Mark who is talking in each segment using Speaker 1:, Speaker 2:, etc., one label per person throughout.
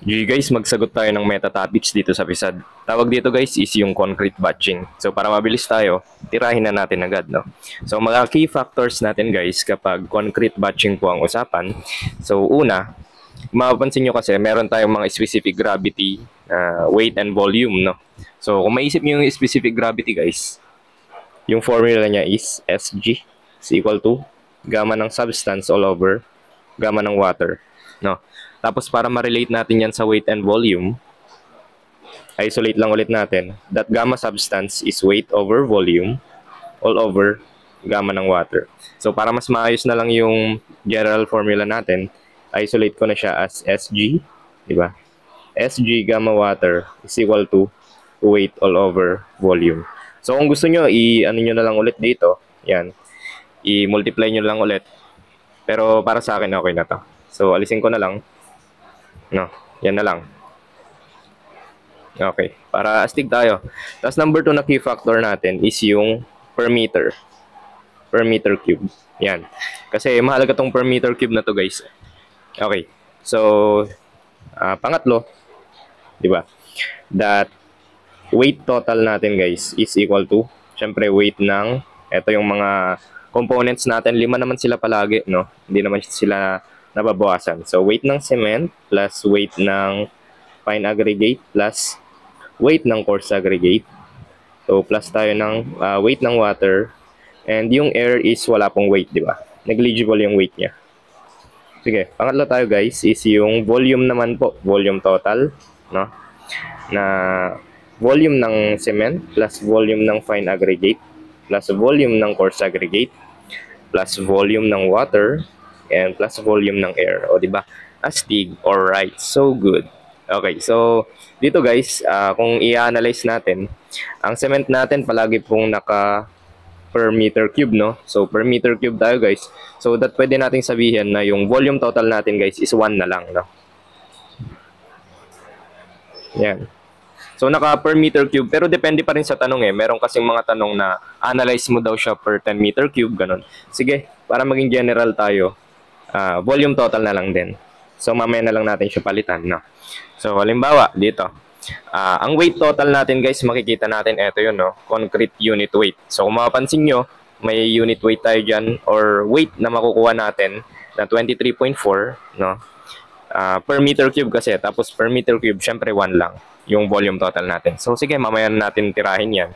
Speaker 1: Guys, magsagot tayo ng meta topics dito sa PISAD. Tawag dito guys is yung concrete batching. So para mabilis tayo, tirahin na natin agad, no? So mga key factors natin guys kapag concrete batching po ang usapan. So una, mapapansin nyo kasi meron tayong mga specific gravity, weight and volume, no? So kung maisip nyo yung specific gravity guys, yung formula niya is Sg is equal to gamma ng substance all over gamma ng water, no? Tapos para ma-relate natin yan sa weight and volume, isolate lang ulit natin that gamma substance is weight over volume all over gamma ng water. So para mas maayos na lang yung general formula natin, isolate ko na siya as Sg, di ba? Sg gamma water is equal to weight all over volume. So kung gusto nyo, ano nyo na lang ulit dito, yan, i-multiply nyo lang ulit. Pero para sa akin, okay na to. So alisin ko na lang. No, yan na lang. Okay, para astig tayo. Tapos number 2 na key factor natin is yung per meter. Per meter cube. Yan. Kasi mahalaga tong per meter cube na to guys. Okay, so pangatlo, di ba? That weight total natin guys is equal to, syempre weight ng, eto yung mga components natin, 5 naman sila palagi, no? Hindi naman sila nababawasan. So, weight ng cement plus weight ng fine aggregate plus weight ng coarse aggregate. So, plus tayo ng weight ng water. And yung air is wala pong weight, di ba? Negligible yung weight niya. Sige, pangatlo tayo guys is yung volume naman po. Volume total, no? Na volume ng cement plus volume ng fine aggregate plus volume ng coarse aggregate plus volume ng water and plus volume ng air. O, diba? Astig. Alright. So good. Okay. So, dito guys, kung i-analyze natin, ang cement natin palagi pong naka per meter cube, no? So, per meter cube tayo guys. So, that pwede nating sabihin na yung volume total natin guys is 1 na lang, no? Yan. So, naka per meter cube. Pero depende pa rin sa tanong eh. Meron kasing mga tanong na analyze mo daw siya per 10 meter cube, ganun. Sige, para maging general tayo, volume total na lang din. So, mamaya na lang natin siya palitan, no? So, halimbawa, dito. Ang weight total natin, guys, makikita natin, eto yun, no? Concrete unit weight. So, kung mapapansin nyo, may unit weight tayo dyan, or weight na makukuha natin na 23.4, no? Per meter cube kasi. Tapos, per meter cube, syempre 1 lang yung volume total natin. So, sige, mamaya natin tirahin yan.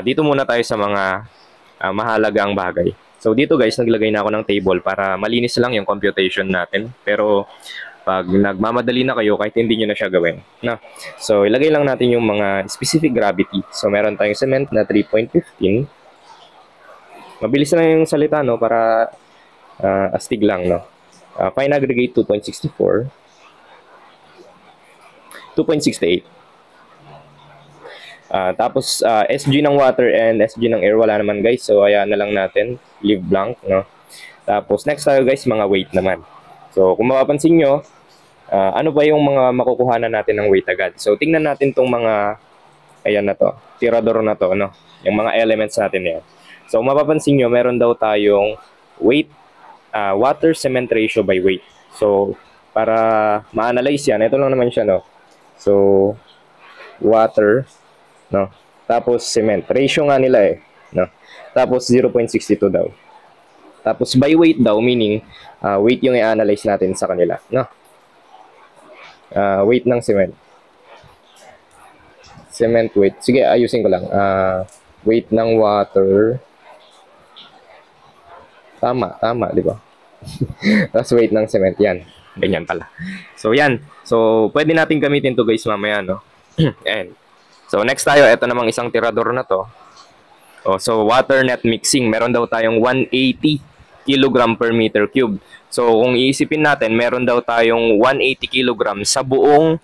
Speaker 1: Dito muna tayo sa mga mahalagang bagay. So dito guys, naglagay na ako ng table para malinis lang yung computation natin. Pero pag nagmamadali na kayo, kahit hindi nyo na siya gawin. No? So ilagay lang natin yung mga specific gravity. So meron tayong cement na 3.15. Mabilis lang yung salita, no? Para astig lang, no? Fine aggregate 2.64. 2.68. Tapos SG ng water and SG ng air wala naman guys, so ayan na lang natin, leave blank, no? Tapos next tayo guys, mga weight naman. So kung mapapansin nyo, ano ba yung mga makukuhanan natin ng weight agad? So tingnan natin tong mga, ayan na to, tirador na to, no? Yung mga elements natin yan. So kung mapapansin nyo, meron daw tayong weight, water cement ratio by weight. So para ma-analyze yan, ito lang naman siya, no? So water, no? Tapos cement. Ratio nga nila eh, no? Tapos 0.62 daw. Tapos by weight daw, meaning weight yung i-analyze natin sa kanila, no? Weight ng cement. Cement weight. Sige, ayusin ko lang. Weight ng water. Tama, di ba? Tapos weight ng cement, yan. Ganyan pala. So yan. So pwede natin gamitin to guys mamaya, no? And so next tayo, ito namang isang tirador na to. So water net mixing, meron daw tayong 180 kg per meter cube. So kung iisipin natin, meron daw tayong 180 kg sa buong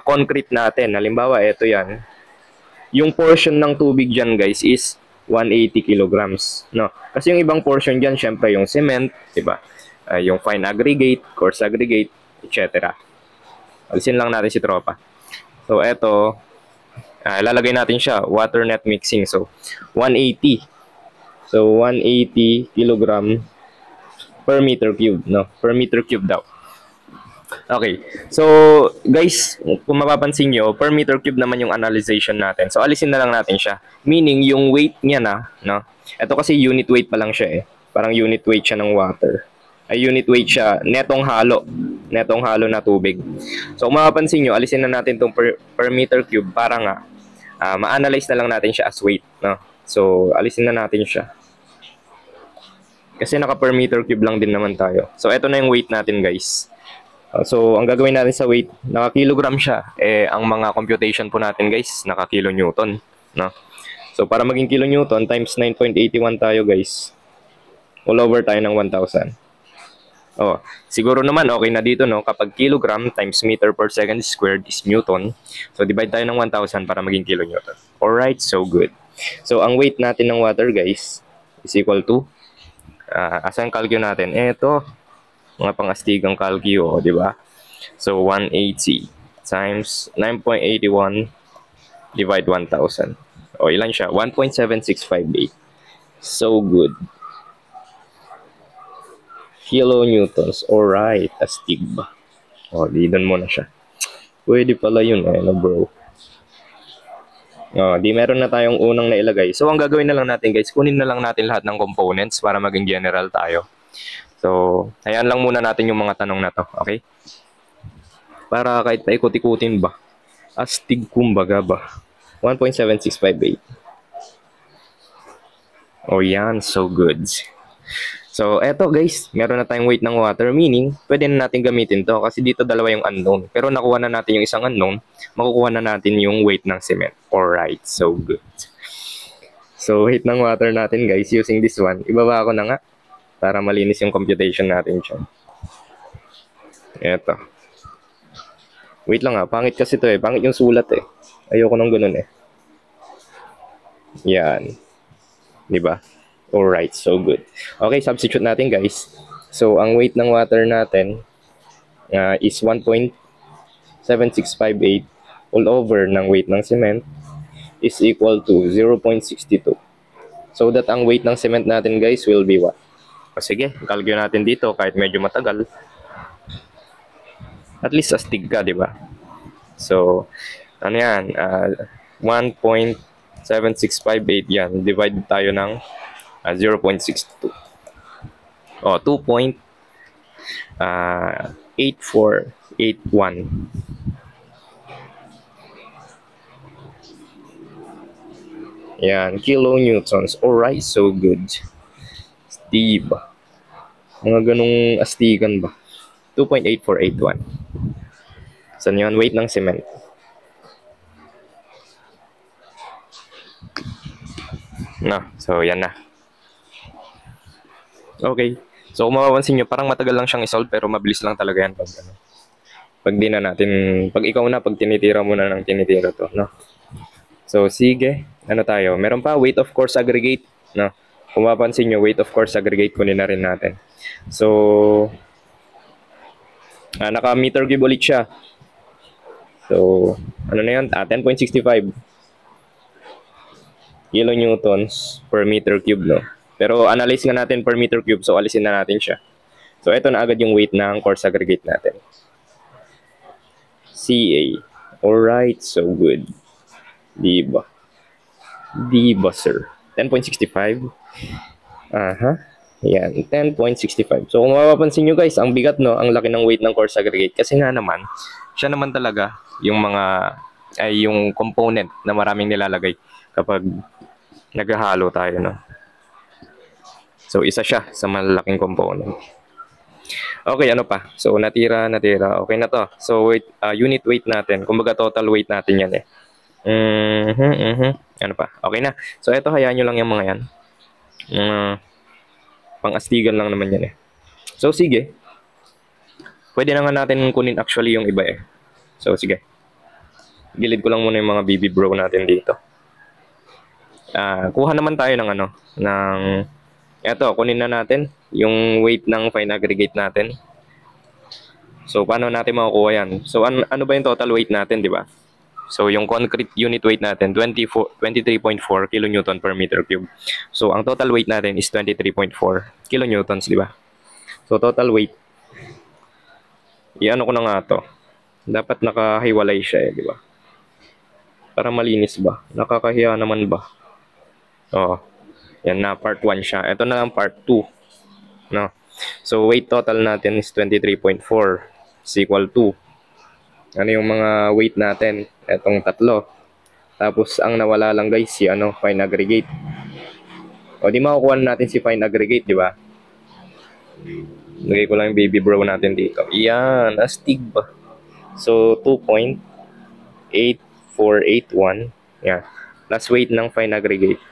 Speaker 1: concrete natin. Halimbawa, ito yan. Yung portion ng tubig dyan guys is 180 kilograms, no? Kasi yung ibang portion dyan, syempre yung cement, diba? Yung fine aggregate, coarse aggregate, etc. Alisin lang natin si tropa. So eto, lalagay natin siya, water net mixing. So 180. So 180 kilogram per meter cube, no? Per meter cube daw. Okay. So, guys, kung mapapansin nyo, per meter cube naman yung analyzation natin. So, alisin na lang natin siya. Meaning, yung weight niya na, no? Ito kasi unit weight pa lang siya eh. Parang unit weight siya ng water. Ay, unit weight siya, netong halo. Netong halo na tubig. So, kung mapapansin nyo, alisin na natin itong per meter cube para nga, ma-analyze na lang natin siya as weight, no? So, alisin na natin siya. Kasi naka per meter cube lang din naman tayo. So, ito na yung weight natin, guys. So, ang gagawin natin sa weight, naka-kilogram siya. Eh, ang mga computation po natin, guys, naka-kilonewton, no? So, para maging kilonewton, times 9.81 tayo, guys. All over tayo ng 1,000. Oh, siguro naman, okay na dito, no? Kapag kilogram times meter per second squared is newton. So, divide tayo ng 1,000 para maging kilonewton. Alright, so good. So, ang weight natin ng water, guys, is equal to, asan calculate natin? Eto, mga pang-astigang calcio, di ba? So, 180 times 9.81 divide 1,000. O, ilan siya? 1.7658. So good. Kilonewtons. Alright, astig ba? O, di doon muna siya. Pwede pala yun, no, bro. O, di meron na tayong unang nailagay. So, ang gagawin na lang natin, guys, kunin na lang natin lahat ng components para maging general tayo. So, hayaan lang muna natin yung mga tanong na to, okay? Para kahit paikot-ikutin ba? Astig kumbaga ba? 1.7658. Oh, yan. So good. So, eto guys, meron na tayong weight ng water, meaning, pwede na natin gamitin to kasi dito dalawa yung unknown. Pero nakuha na natin yung isang unknown, makukuha na natin yung weight ng cement. Alright, so good. So, weight ng water natin guys, using this one, ibaba ko na nga. Para malinis yung computation natin siya. Eto. Wait lang pangit kasi to eh. Pangit yung sulat eh. Ayoko nang ganun eh. Yan. Diba? Alright, so good. Okay, substitute natin guys. So, ang weight ng water natin is 1.7658 all over ng weight ng cement is equal to 0.62. So that ang weight ng cement natin guys will be what? O sige, calculate natin dito kahit medyo matagal. At least astig ka, di ba? So, ano yan? 1.7658 yan. Divide tayo ng 0.62. O, 2.8481. Yan, kilonewtons. Alright, so good. Diba? Mga ganong astigan ba? 2.8481. Saan yun? Weight ng cement. Na, so yan na. Okay. So kung mapapansin nyo, parang matagal lang siyang isolve pero mabilis lang talaga yan pag ano. Pag di na natin, pag ikaw na, pag tinitira mo na ng tinitira to, no? So sige, ano tayo? Meron pa, weight of course aggregate, no? Kung mapapansin nyo, weight of course aggregate kunin na rin natin. So, naka-meter cube ulit siya. So, ano na yun? 10.65 kilonewtons per meter cube, no? Pero analyze nga natin per meter cube, so alisin na natin siya. So, ito na agad yung weight ng course aggregate natin. CA. Alright, so good. Diba? Diba, sir? 10.65. Yan, 10.65. So, kung mapapansin nyo guys, ang bigat, no? Ang laki ng weight ng course aggregate. Kasi nga naman, siya naman talaga yung yung component na maraming nilalagay kapag naghahalo tayo, no? So, isa siya sa malalaking component. Okay, ano pa? So, natira. Okay na to. So, unit weight natin. Kumbaga, total weight natin yan eh. Ano pa? Okay na. So, eto, hayaan nyo lang yung mga yan. Pang-astigan lang naman yan eh. So, sige. Pwede na nga natin kunin actually yung iba eh. So, sige. Gilid ko lang muna yung mga BB bro natin dito. Kuha naman tayo ng eto, kunin na natin yung weight ng fine aggregate natin. So, paano natin makukuha yan? So, ano ba yung total weight natin, di ba? So, yung concrete unit weight natin, 23.4 kilonewton per meter cube. So, ang total weight natin is 23.4 kilonewtons, di ba? So, total weight I-ano ko na nga to. Dapat nakahiwalay siya di ba? Para malinis ba? Nakakahiya naman ba? Oh, yan na, part 1 siya. Ito na lang part 2. No? So, weight total natin is 23.4 is equal to. Ano yung mga weight natin? Etong tatlo. Tapos, ang nawala lang guys, si fine aggregate. O, di makukuha natin si fine aggregate, di ba? Lagay ko lang yung baby bro natin dito. Yan, astig ba? So, 2.8481. Yan. Plus weight ng fine aggregate.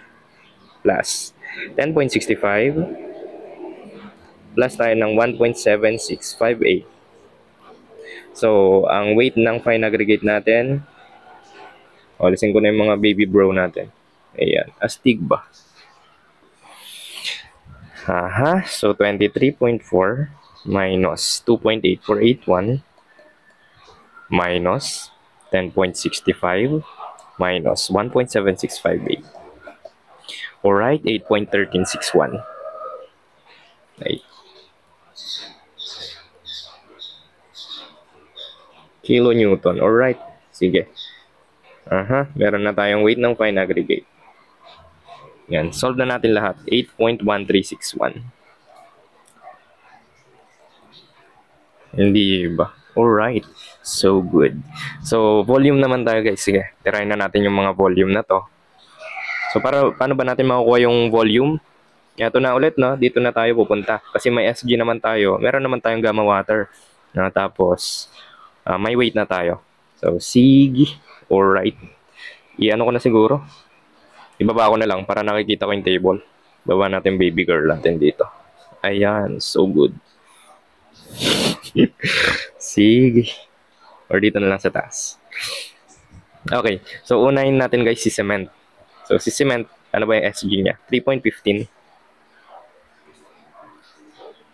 Speaker 1: Plus 10.65. Plus tayo ng 1.7658. So, ang weight ng fine aggregate natin, lisin ko na yung mga baby bro natin. Ayan, astig ba? So 23.4 minus 2.8481 minus 10.65 minus 1.7658. Alright, 8.1361. Ay. Kilonewton. Alright. Sige. Meron na tayong weight ng fine aggregate. Yan. Solve na natin lahat. 8.1361. Hindi ba? Alright. So good. So, volume naman tayo guys. Sige. Tirahin na natin yung mga volume na to. So, paano ba natin makukuha yung volume? Ito na ulit, no? Dito na tayo pupunta. Kasi may SG naman tayo. Meron naman tayong gamma water. Tapos, may weight na tayo. So, sige. Alright. I-ano ko na siguro. Ibaba ko na lang para nakikita ko yung table. Baba natin baby girl natin dito. Ayan. So good. Sige. Or dito na lang sa taas. Okay. So, unahin natin guys si cement. So, si cement, ano ba yung SG niya? 3.15.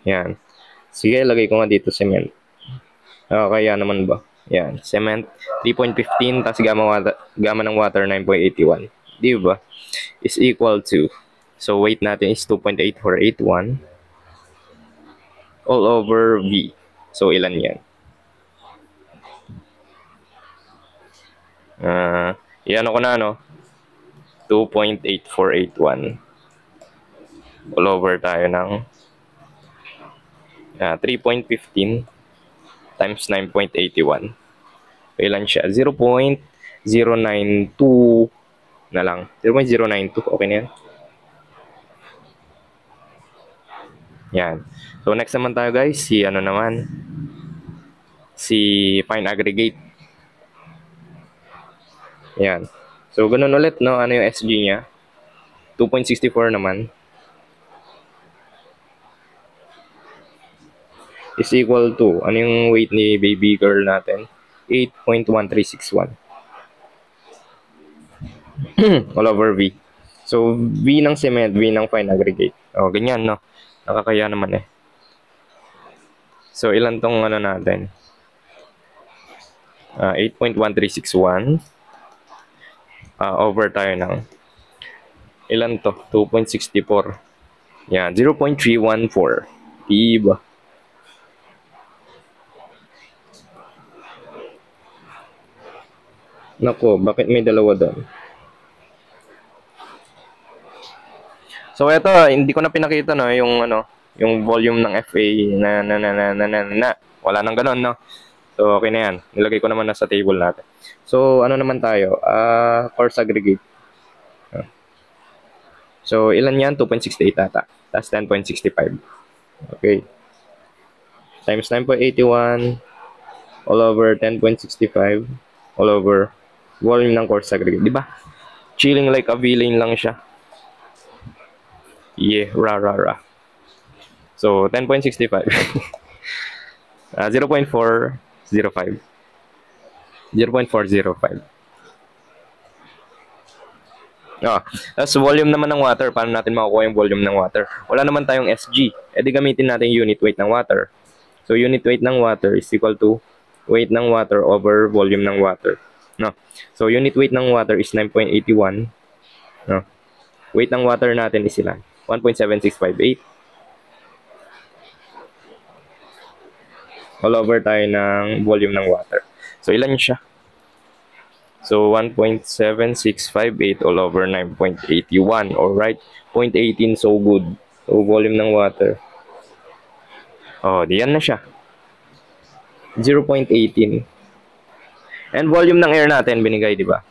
Speaker 1: Yan. Sige, lagay ko nga dito cement. Kaya naman ba? Yan. Cement, 3.15. Tapos gamma ng water, 9.81. Di ba? Is equal to. So, weight natin is 2.8481. All over V. So, ilan yan? Iano ko na, no? 2.8481. All over tayo ng 3.15 times 9.81. Ilan siya? 0.092 na lang. 0.092. Okay na yan? Yan. So, next naman tayo guys. Si fine aggregate. Yan. So, ganun ulit, no? Ano yung SG niya? 2.64 naman. Is equal to, ano yung weight ni baby girl natin? 8.1361. All over V. So, V ng cement, V ng fine aggregate. Ganyan, no? Nakakaya naman eh. So, ilan tong natin? 8.1361. Over tayo ng ilan to? 2.64. Yan, 0.314. Diba? Nako, bakit may dalawa doon? So, ito, hindi ko na pinakita, no, yung volume ng FA na. Wala nang ganun, no? So, okay na yan. Nilagay ko naman na sa table natin. So, ano naman tayo? Coarse aggregate. So, ilan yan? 2.68 ata. That's 10.65. Okay. Times 9.81 all over 10.65 all over volume ng coarse aggregate. Diba? Chilling like a villain lang siya. Yeah, ra. So, 10.65. 0.405. 0.405. Tapos volume naman ng water. Paano natin makukuha yung volume ng water? Wala naman tayong SG. E di gamitin natin unit weight ng water. So, unit weight ng water is equal to weight ng water over volume ng water. No? So, unit weight ng water is 9.81. No? Weight ng water natin is ilan? 1.7658. all over tayo ng volume ng water. So, ilan siya? So, 1.7658 all over 9.81. Alright, 0.18, so good. So, volume ng water. Oh, diyan na siya. 0.18. And volume ng air natin, binigay, di ba?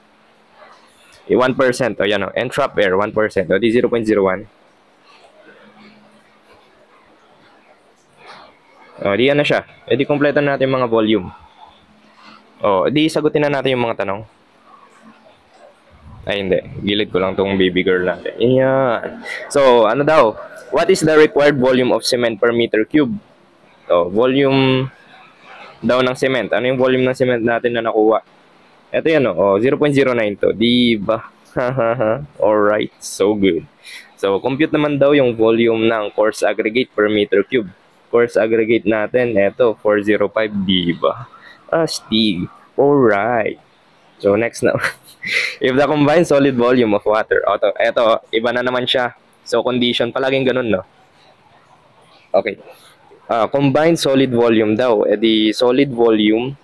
Speaker 1: 1%. O, yan o. And trap air, 1%. O, di 0.01. O, di yan na siya. E, di kompleto na natin yung mga volume. O, di sagutin na natin yung mga tanong. Ay, hindi. Gilid ko lang tong baby girl natin. Yan. So, ano daw? What is the required volume of cement per meter cube? O, volume daw ng cement. Ano yung volume ng cement natin na nakuha? Ito yan, oh, 0.09 to. Diba? Alright, so good. So, compute naman daw yung volume ng coarse aggregate per meter cube. Coarse aggregate natin, ito, 405, diba? Astig. Alright. So, next na. If the combined solid volume of water, ito, iba na naman siya. So, condition, palaging ganun, no? Okay. Combined solid volume daw. The solid volume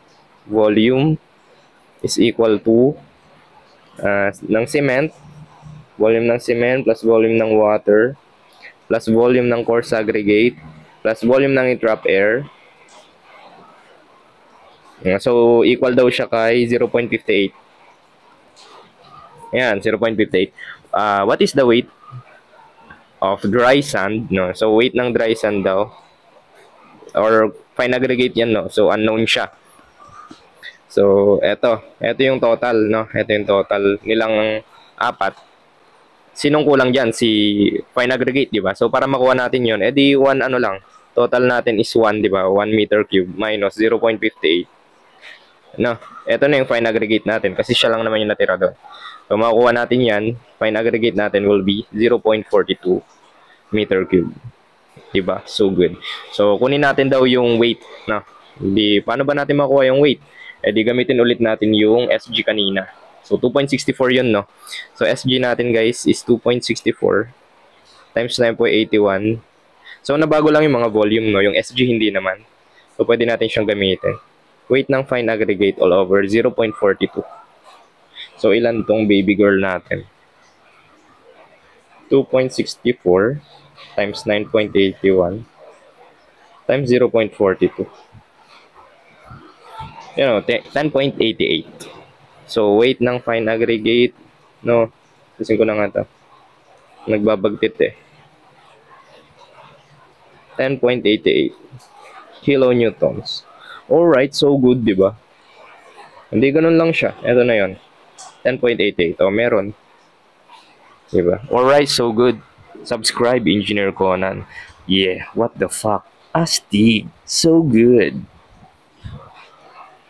Speaker 1: is equal to ng cement, volume ng cement plus volume ng water plus volume ng coarse aggregate plus volume ng trap air. So, equal daw siya kay 0.58. Ayan, 0.58. What is the weight of dry sand? No? So, weight ng dry sand daw or fine aggregate yan, no? So, unknown siya. So, eto yung total, no? Ito yung total nilang apat. Sinong kulang dyan? Si fine aggregate, di ba? So, para makuha natin yun, edi 1 ano lang. Total natin is 1, di ba? 1 meter cube minus 0.58. No? Ito na yung fine aggregate natin kasi siya lang naman yung natira doon. So, makukuha natin yan. Fine aggregate natin will be 0.42 meter cube. Diba? So good. So, kunin natin daw yung weight. No? Paano ba natin makuha yung weight? Eh, di gamitin ulit natin yung SG kanina. So, 2.64 yun, no? So, SG natin, guys, is 2.64 times 9.81. So, nabago lang yung mga volume, no? Yung SG hindi naman. So, pwede natin siyang gamitin. Weight ng fine aggregate all over 0.42. So, ilan tong baby girl natin? 2.64 times 9.81 times 0.42. You know, 10.88. So, weight ng fine aggregate, no, susin ko na nga ito. Nagbabagtit eh. 10.88 kilonewtons. Alright, so good, di ba? Hindi ganun lang siya. Ito na yon. 10.88. O, meron. Di ba? Alright, so good. Subscribe, Engineer Conan. Yeah, what the fuck? Astig. So good.